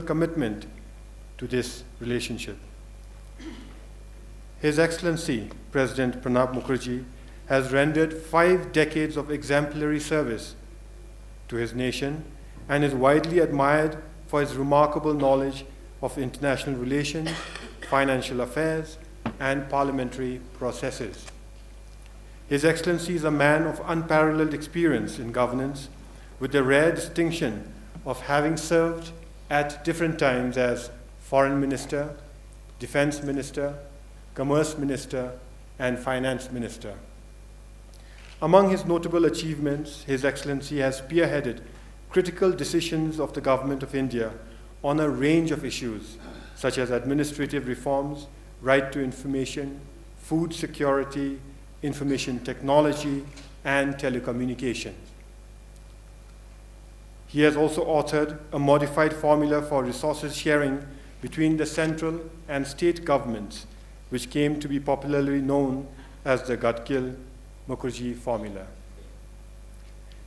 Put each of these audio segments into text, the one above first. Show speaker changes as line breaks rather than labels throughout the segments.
commitment to this relationship. His Excellency, President Pranab Mukherjee, has rendered 5 decades of exemplary service to his nation and is widely admired for his remarkable knowledge of international relations, financial affairs, and parliamentary processes. His Excellency is a man of unparalleled experience in governance, with the rare distinction of having served at different times as Foreign Minister, Defense Minister, Commerce Minister, and Finance Minister. Among his notable achievements, His Excellency has spearheaded critical decisions of the Government of India on a range of issues, such as administrative reforms, right to information, food security, information technology, and telecommunications. He has also authored a modified formula for resources sharing between the central and state governments, which came to be popularly known as the Gadgil-Mukherjee formula.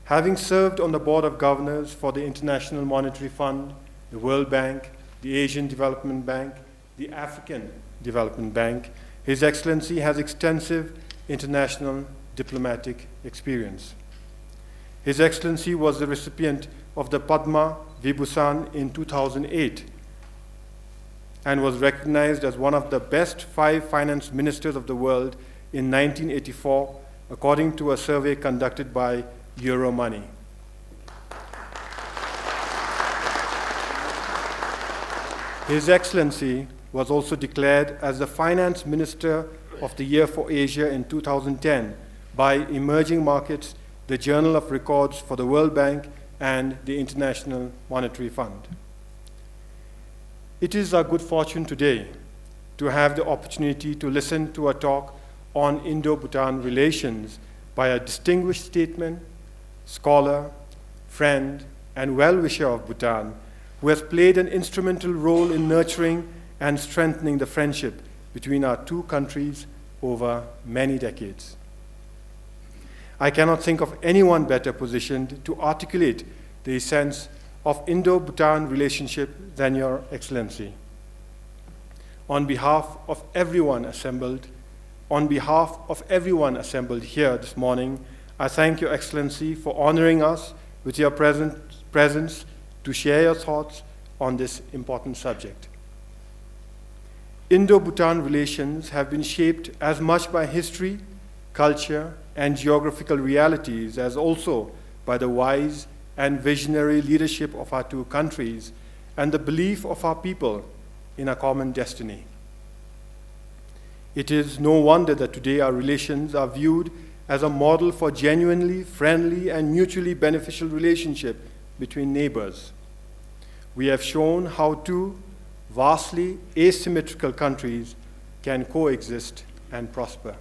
Having served on the Board of Governors for the International Monetary Fund, the World Bank, the Asian Development Bank, the African Development Bank, His Excellency has extensive international diplomatic experience. His Excellency was the recipient of the Padma Vibhushan in 2008 and was recognized as one of the best 5 finance ministers of the world in 1984, according to a survey conducted by Euromoney. His Excellency was also declared as the Finance Minister of the Year for Asia in 2010 by Emerging Markets, the Journal of Records for the World Bank, and the International Monetary Fund. It is our good fortune today to have the opportunity to listen to a talk on Indo-Bhutan relations by a distinguished statesman, scholar, friend, and well-wisher of Bhutan, who has played an instrumental role in nurturing and strengthening the friendship between our two countries over many decades. I cannot think of anyone better positioned to articulate the essence of Indo-Bhutan relationship than Your Excellency. On behalf of everyone assembled here this morning, I thank Your Excellency for honoring us with your presence to share your thoughts on this important subject. Indo-Bhutan relations have been shaped as much by history, culture, and geographical realities as also by the wise and visionary leadership of our two countries and the belief of our people in a common destiny. It is no wonder that today our relations are viewed as a model for genuinely friendly and mutually beneficial relationship between neighbors. We have shown how two vastly asymmetrical countries can coexist and prosper.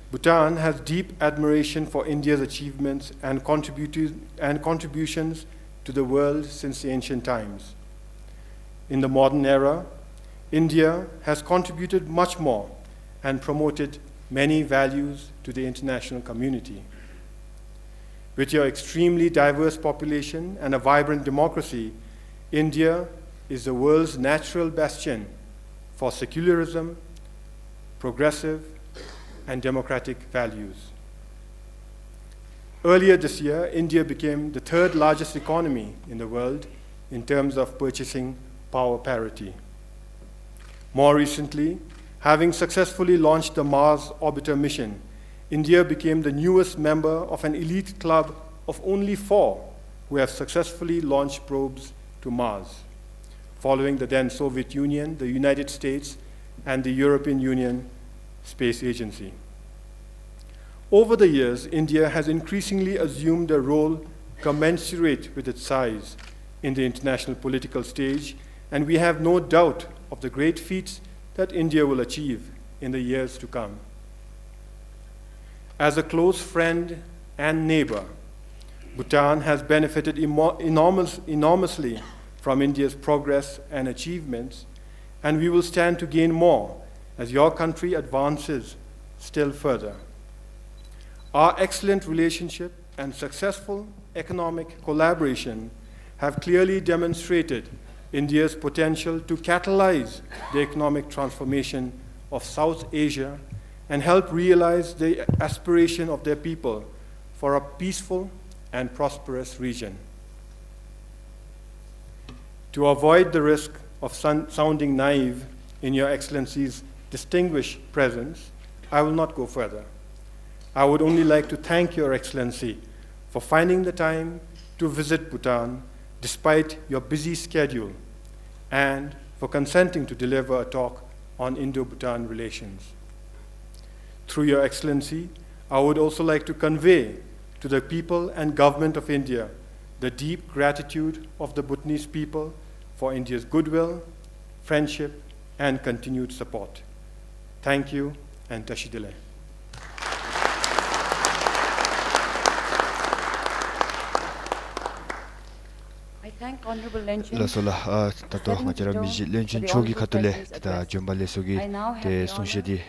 Bhutan has deep admiration for India's achievements and contributions to the world since the ancient times. In the modern era, India has contributed much more and promoted many values to the international community. With your extremely diverse population and a vibrant democracy, India is the world's natural bastion for secularism, progressive, and democratic values. Earlier this year, India became the 3rd largest economy in the world in terms of purchasing power parity. More recently, having successfully launched the Mars orbiter mission, India became the newest member of an elite club of only 4 who have successfully launched probes to Mars, following the then Soviet Union, the United States, and the European Union Space Agency. Over the years, India has increasingly assumed a role commensurate with its size in the international political stage, and we have no doubt of the great feats that India will achieve in the years to come. As a close friend and neighbor, Bhutan has benefited enormously from India's progress and achievements, and we will stand to gain more as your country advances still further. Our excellent relationship and successful economic collaboration have clearly demonstrated India's potential to catalyze the economic transformation of South Asia and help realize the aspiration of their people for a peaceful and prosperous region. To avoid the risk of sounding naive in Your Excellency's distinguished presence, I will not go further. I would only like to thank Your Excellency for finding the time to visit Bhutan despite your busy schedule and for consenting to deliver a talk on Indo-Bhutan relations. Through Your Excellency, I would also like to convey to the people and government of India the deep gratitude of the Bhutanese people for India's goodwill, friendship, and continued support. Thank you, and Tashidile.
I thank Honorable Lenchin.
Lasola tato ngachara miji Lenchin chogi khatule ta jombale sogi te sonshedi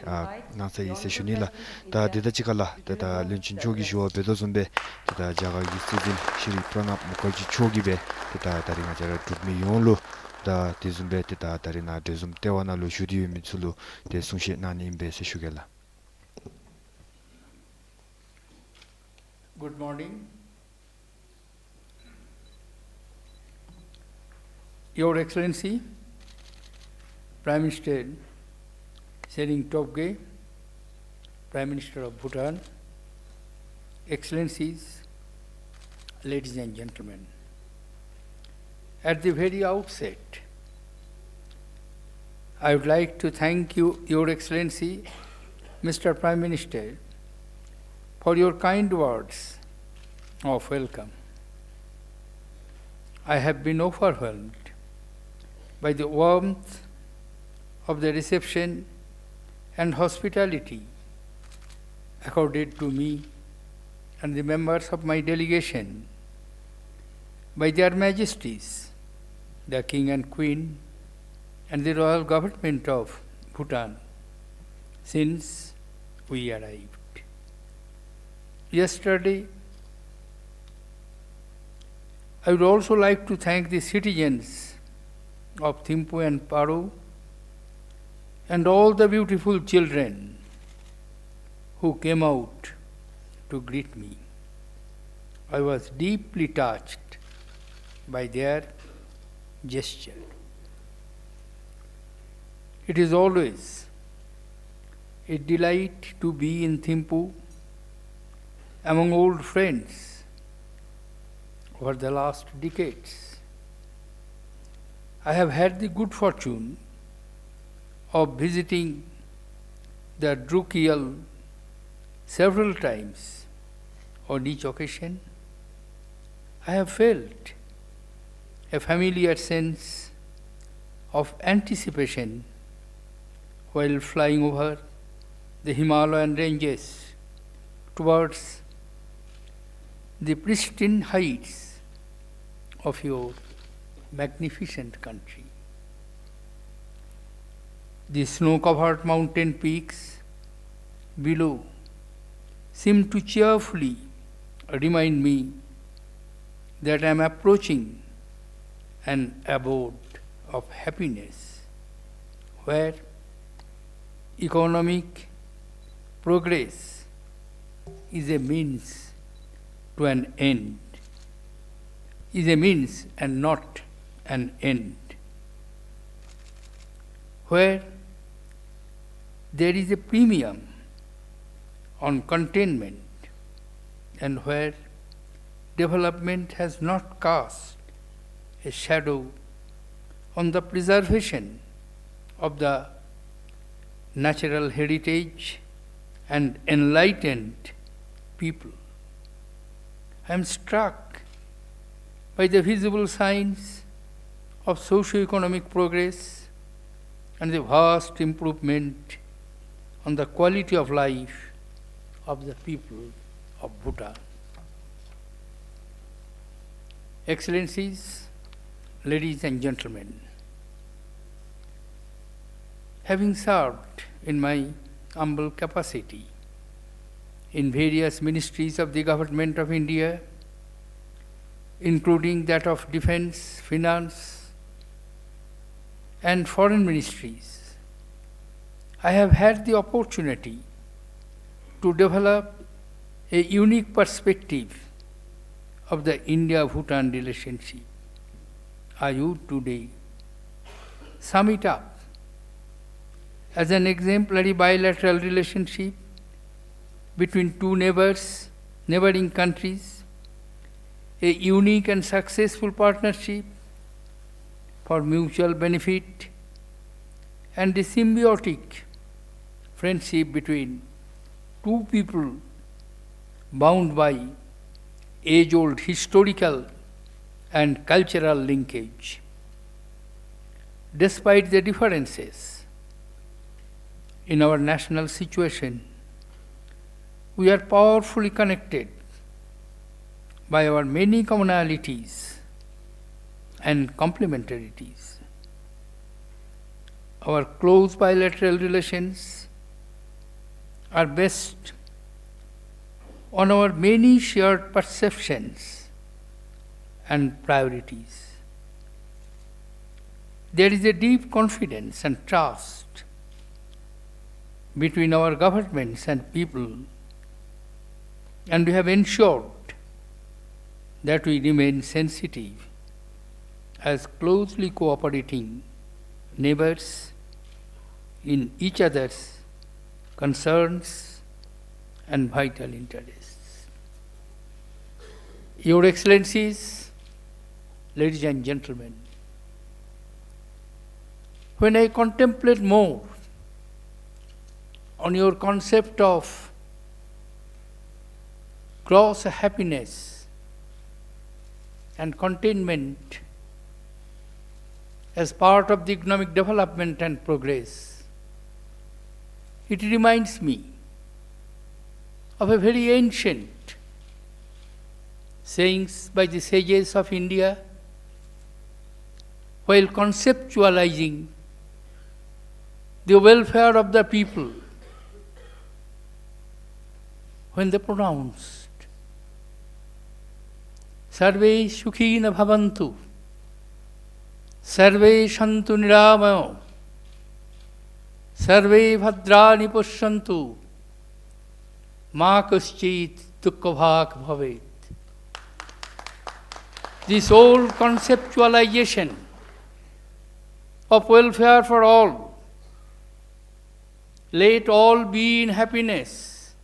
nasa yi seshuni la ta deda chikala ta Lenchin chogi sho bedo zumbe ta jaga yi sidin Shri Pranab Mukherjee chogi be ta tari ngachara tudmi yonlo ta te zumbe ta tari na de zum tewana lo shudi mitsulu te sonshe nani imbe seshugela.
Good morning. Your Excellency, Prime Minister Sering Tobgay, Prime Minister of Bhutan, Excellencies, ladies and gentlemen. At the very outset, I would like to thank you, Your Excellency, Mr. Prime Minister, for your kind words of welcome. I have been overwhelmed by the warmth of the reception and hospitality accorded to me and the members of my delegation by their Majesties, the King and Queen, and the Royal Government of Bhutan since we arrived. Yesterday, I would also like to thank the citizens of Thimphu and Paro and all the beautiful children who came out to greet me. I was deeply touched by their gesture. It is always a delight to be in Thimphu among old friends over the last decades. I have had the good fortune of visiting the Drukgyal several times. On each occasion, I have felt a familiar sense of anticipation while flying over the Himalayan ranges towards the pristine heights of your magnificent country. The snow-covered mountain peaks below seem to cheerfully remind me that I am approaching an abode of happiness where economic progress is a means to an end, is a means and not an end, where there is a premium on containment and where development has not cast a shadow on the preservation of the natural heritage and enlightened people. I am struck by the visible signs of socio-economic progress and the vast improvement on the quality of life of the people of Bhutan. Excellencies, ladies and gentlemen, having served in my humble capacity in various ministries of the Government of India, including that of defense, finance, and foreign ministries, I have had the opportunity to develop a unique perspective of the India-Bhutan relationship. I would today sum it up as an exemplary bilateral relationship between two neighboring countries, a unique and successful partnership for mutual benefit, and a symbiotic friendship between two people bound by age-old historical and cultural linkage. Despite the differences in our national situation, we are powerfully connected by our many commonalities and complementarities. Our close bilateral relations are based on our many shared perceptions and priorities. There is a deep confidence and trust between our governments and people, and we have ensured that we remain sensitive as closely cooperating neighbors in each other's concerns and vital interests. Your Excellencies, ladies and gentlemen, when I contemplate more on your concept of gross happiness and contentment as part of the economic development and progress, it reminds me of a very ancient sayings by the sages of India while conceptualizing the welfare of the people, when they pronounced Sarve Sukhina Bhavantu, Sarve Shantu Niramayo, Sarve Bhadrani Pushyantu, Ma Kaschit Dukkhabhak Bhavet. This old conceptualization of welfare for all, let all be in happiness,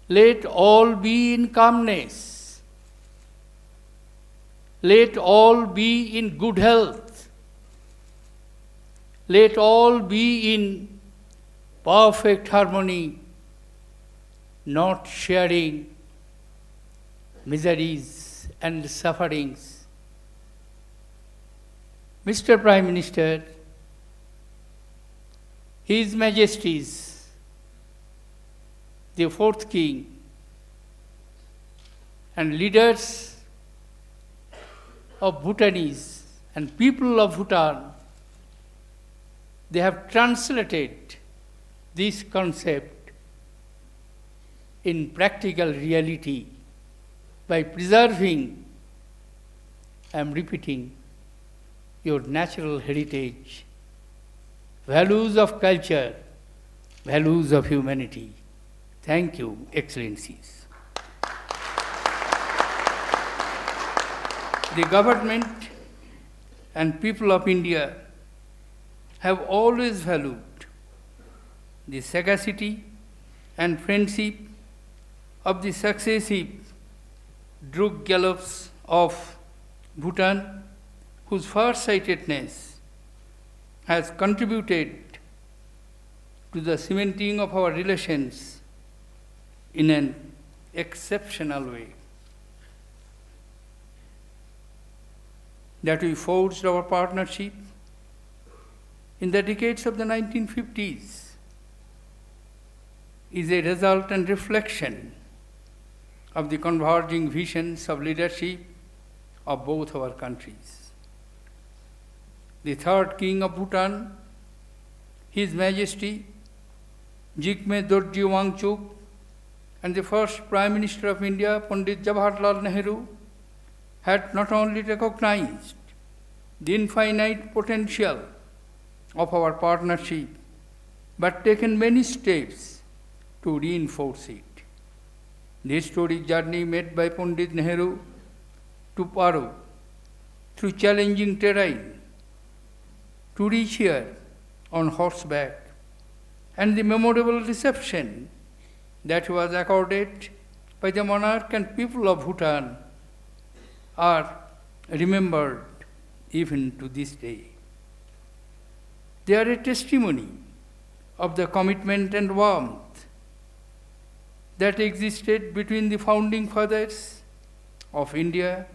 let all be in calmness, let all be in good health, let all be in perfect harmony, not sharing miseries and sufferings. Mr. Prime Minister, His Majesty's, the fourth King, and leaders of Bhutanese and people of Bhutan, they have translated this concept in practical reality by preserving, I am repeating, your natural heritage, values of culture, values of humanity. Thank you, Excellencies. The government and people of India have always valued the sagacity and friendship of the successive Druk Gyalops of Bhutan, whose farsightedness has contributed to the cementing of our relations in an exceptional way. That we forged our partnership in the decades of the 1950s is a result and reflection of the converging visions of leadership of both our countries. The third King of Bhutan, His Majesty Jigme Dorji Wangchuk, and the first Prime Minister of India, Pandit Jawaharlal Nehru, had not only recognized the infinite potential of our partnership, but taken many steps to reinforce it. The historic journey made by Pandit Nehru to Paro through challenging terrain to reach here on horseback, and the memorable reception that was accorded by the monarch and people of Bhutan are remembered even to this day. They are a testimony of the commitment and warmth that existed between the founding fathers of India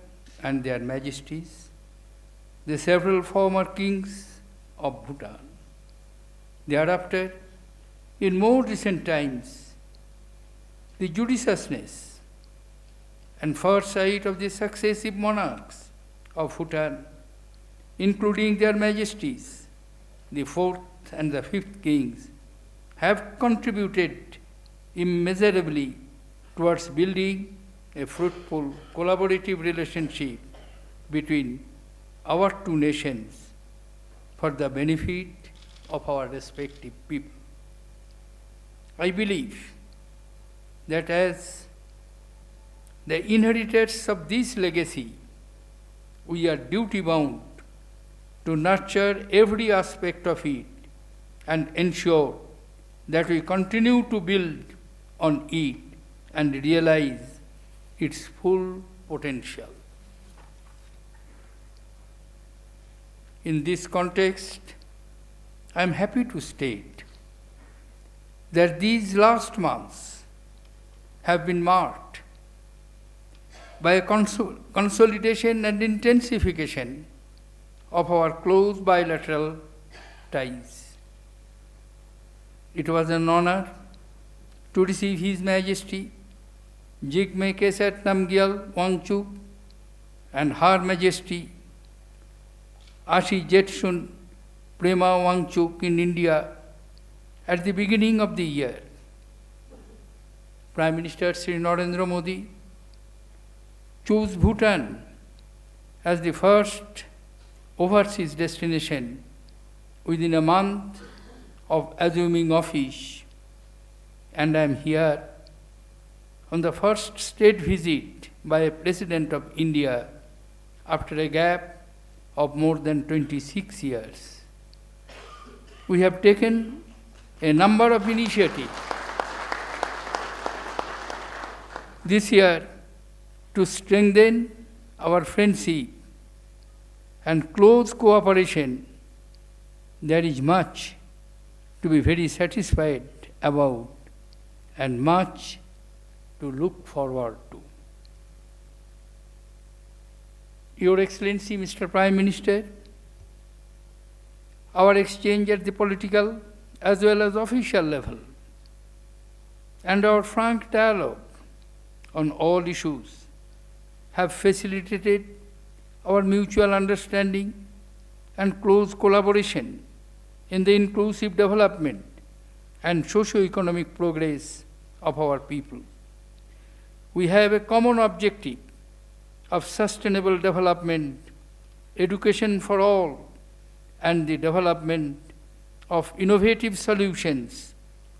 and their majesties, the several former kings of Bhutan. Thereafter, in more recent times, the judiciousness and foresight of the successive monarchs of Bhutan, including their majesties, the fourth and the fifth kings, have contributed immeasurably towards building a fruitful, collaborative relationship between our two nations for the benefit of our respective people. I believe that as the inheritors of this legacy, we are duty-bound to nurture every aspect of it and ensure that we continue to build on it and realize its full potential. In this context, I am happy to state that these last months have been marked by a consolidation and intensification of our close bilateral ties. It was an honor to receive His Majesty Jigme Kesat Namgyal Wangchuk and Her Majesty Ashi Jetsun Prema Wangchuk in India at the beginning of the year. Prime Minister Sri Narendra Modi chose Bhutan as the first overseas destination within a month of assuming office, and I am here on the first state visit by a President of India after a gap of more than 26 years. We have taken a number of initiatives this year to strengthen our friendship and close cooperation. There is much to be very satisfied about and much to look forward to. Your Excellency, Mr. Prime Minister, our exchange at the political as well as official level and our frank dialogue on all issues have facilitated our mutual understanding and close collaboration in the inclusive development and socio-economic progress of our people. We have a common objective of sustainable development, education for all, and the development of innovative solutions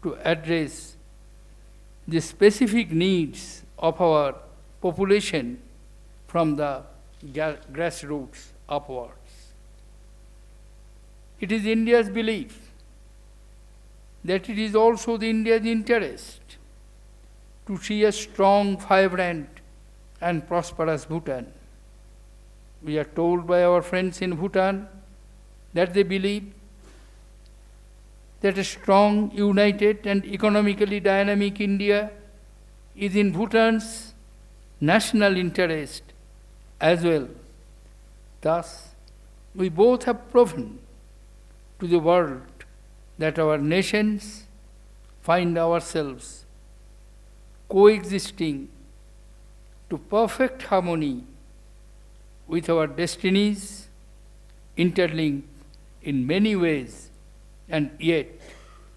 to address the specific needs of our population from the grassroots upwards. It is India's belief that it is also the India's interest to see a strong, vibrant, and prosperous Bhutan. We are told by our friends in Bhutan that they believe that a strong, united, and economically dynamic India is in Bhutan's national interest as well. Thus, we both have proven to the world that our nations find ourselves coexisting to perfect harmony with our destinies interlinked in many ways, and yet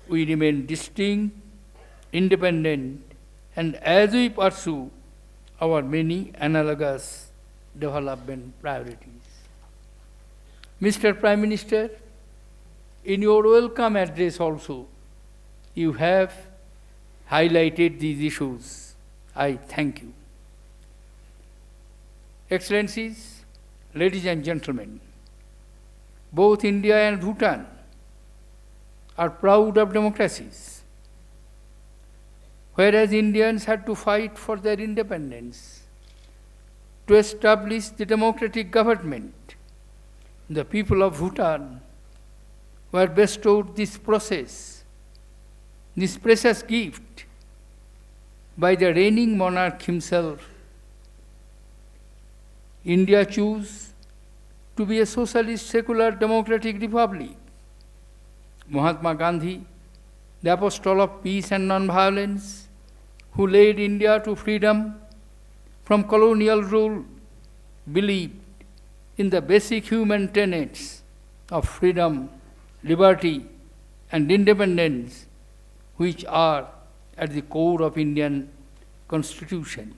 we remain distinct, independent, and as we pursue our many analogous development priorities. Mr. Prime Minister, in your welcome address also, you have highlighted these issues. I thank you. Excellencies, ladies and gentlemen, both India and Bhutan are proud of democracies. Whereas Indians had to fight for their independence, to establish the democratic government, the people of Bhutan were bestowed this process, this precious gift, by the reigning monarch himself. India chose to be a socialist, secular, democratic republic. Mahatma Gandhi, the apostle of peace and non-violence, who led India to freedom from colonial rule, believed in the basic human tenets of freedom, liberty, and independence, which are at the core of Indian Constitution.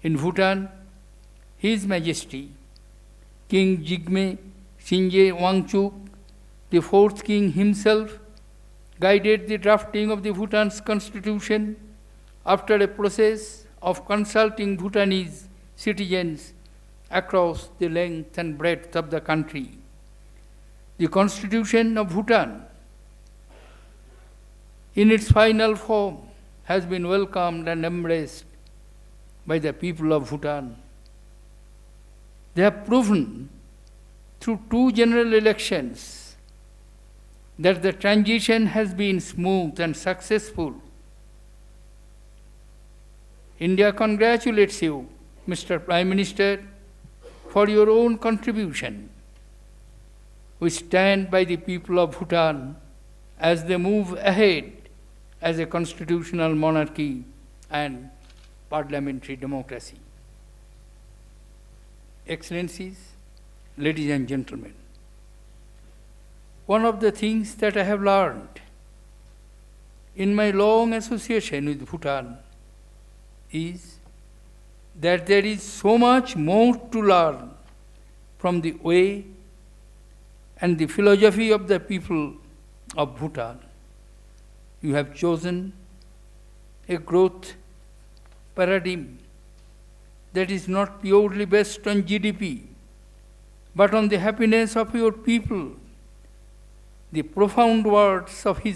In Bhutan, His Majesty King Jigme Shinje Wangchuk, the fourth king himself, guided the drafting of the Bhutan's constitution after a process of consulting Bhutanese citizens across the length and breadth of the country. The constitution of Bhutan, in its final form, has been welcomed and embraced by the people of Bhutan. They have proven through 2 general elections that the transition has been smooth and successful. India congratulates you, Mr. Prime Minister, for your own contribution. We stand by the people of Bhutan as they move ahead as a constitutional monarchy and parliamentary democracy. Excellencies, ladies and gentlemen, one of the things that I have learned in my long association with Bhutan is that there is so much more to learn from the way and the philosophy of the people of Bhutan. You have chosen a growth paradigm that is not purely based on GDP, but on the happiness of your people. The profound words of His